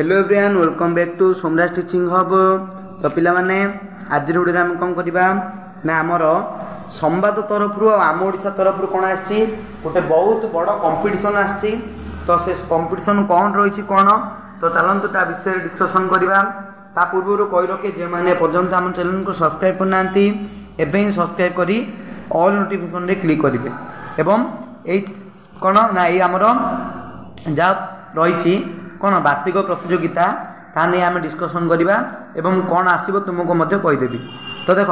Hello everyone welcome back to Somraj teaching hub. तो पिला माने आज वीडियो आम कौन करवा ना आमर संवाद तरफ आम ओडिशा तरफ कौन आसी गोटे बहुत बड़ कंपटीशन आसी। तो से कंपटीशन कौन रही कौन तो चलतु ता विषय डिस्कसन करवा। ता पूर्व कही रखे जो मैंने पर्यटन आम चैनल को सब्सक्राइब करना एवं सब्सक्राइब कर ऑल नोटिफिकेशन रे क्लिक करेंगे एवं कौन ना ये आमर जहाँ रही कौन वार्षिक प्रतियोगिता ता नहीं आम डिस्कसन करवा एवं कौन आसो तुमको कहीदेवी। तो देख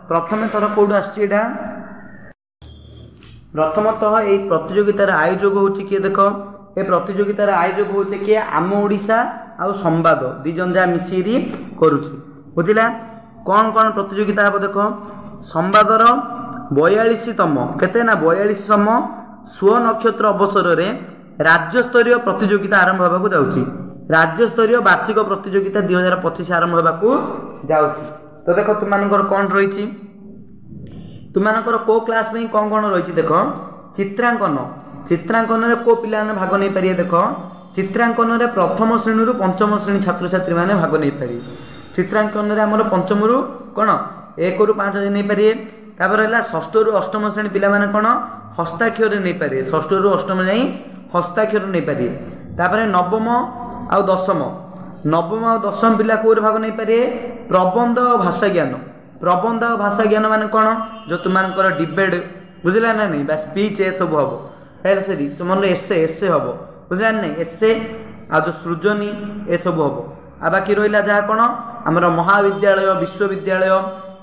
प्रथम थर कौट आसा प्रथमतः ये प्रतियोगितार आयोजक हूँ किए देख ये प्रतियोगितार आयोजक हूँ किए आम ओडिशा आउ संवाद दी जन जहाँ मिसिकी करुच्ची बुझला। कौन कौन प्रतियोगिता हे देख संवादर 42तम केते ना 42तम स्व नक्षत्र अवसर में राज्यस्तरीय प्रतियोगिता आरंभ होगा जाऊँगी। राज्यस्तरीय वार्षिक प्रतियोगिता 2025 आरंभ होगा जाऊँगी। तो देख तुम कौन रही तुम को क्लास में कौन कौन रही देख चित्रांकन चित्रांकन में को पिला भाग नहीं पारे देख चित्रांकन में प्रथम श्रेणी रु पंचम श्रेणी छात्र छात्री मैंने भाग नहीं पारे। चित्रांकन में आम पंचम रु कौन 1 ରୁ 5 नहीं पारे। तापर है 6 ରୁ 8 श्रेणी पिला माने कौन हस्ताक्षर नहीं पारे 6 ରୁ 8 जाई हस्ताक्षर नहीं पारे। तापर नवम आउ दशम नवम आउ दशम पिला कौर भाग नहीं पारे प्रबंध और भाषा ज्ञान। प्रबंध और भाषा ज्ञान माने कौन जो तुम डिबेट बुझला ना नहीं स्पीच ए सब हम है सरी तुम एसे एसे हम बुझला नहीं एसे आ जो सृजनी ए सब हम आ बाकी रहा जहाँ कौन आमर महाविद्यालय विश्वविद्यालय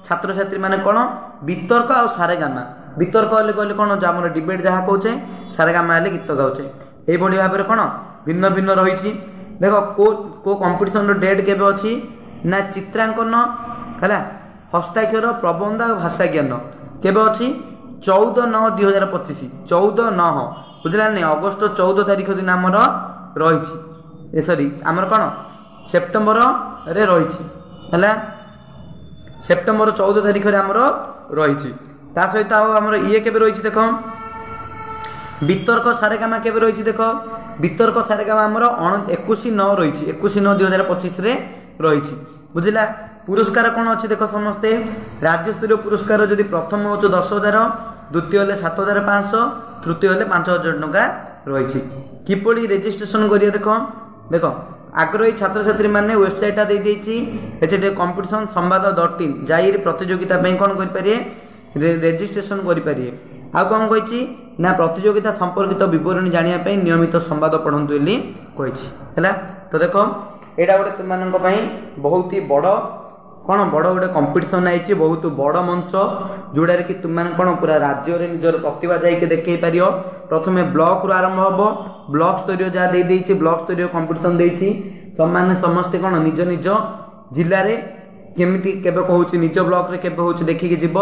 छात्र छात्री माने कौन वितर्क आ सारेगामा वितर्क हेल्ले कहले कौन जो आम डिबेट जहाँ कौचे सारेगामा हेल्ले गीत गाउचे यही भाव में कौन भिन्न भिन्न रही। देख को कंपटीशन डेट केबे अच्छी ना चित्रांकन है हस्ताक्षर प्रबंध और भाषा ज्ञान केबे अच्छी 14/9/2025 14/9 बुझला नहीं अगस्त 14 तारीख दिन आमर रही सरी आमर कौन सेप्टेम्बर रे रही है सेप्टेम्बर 14 तारीख में आमर रही। ता सहित आमर ये केबे रही देख वितर्क सारेगामा केबे रही देख वितर्क सारेगामा आमर 21/9 रही 21/9/2025 रही बुझला। पुरस्कार कौन अच्छी देख समस्ते राज्यस्तरीय पुरस्कार जदि प्रथम हो 10,000 द्वितीय हेल्ले 7,500 तृतीय हेल्ले 5,000 टंका रही। किपरि रेजिस्ट्रेशन करिए देख देख आग्रही छात्र छात्री मैंने वेबसाइट देती कंपटीशन संवाद.in जाइए प्रतियोगिता कौन करें रेजिस्ट्रेशन करें। आ कौन कही ना प्रतियोगिता संपर्कित विवरणी जानापी नियमित संवाद पढ़ु है। तो देख यहाँ गोटे तुम बहुत ही बड़ कौन बड़ गोटे कंपटीशन आई बहुत बड़ मंच जोड़े कि तुम कौन पूरा राज्य में निजर प्रतिभा जाइए देखे पार। प्रथम ब्लॉक रु आरंभ हम ब्लॉक स्तरीय जहाँ दे ब्लॉक स्तरीय कंपटीशन देती मैंने समस्ते कौन निज निज जिले में केमी केबे कहूँ निज ब्लॉक रे केबे होची देखिकी जीव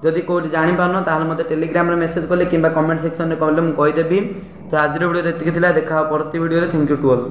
जदि कौट जापारन ताल मत टेलीग्राम रे मेसेज कले कि कमेंट सेक्शन में कहले मुझे कहीदेवी। तो आज वीडियो देखा परवर्ती video thank you to all.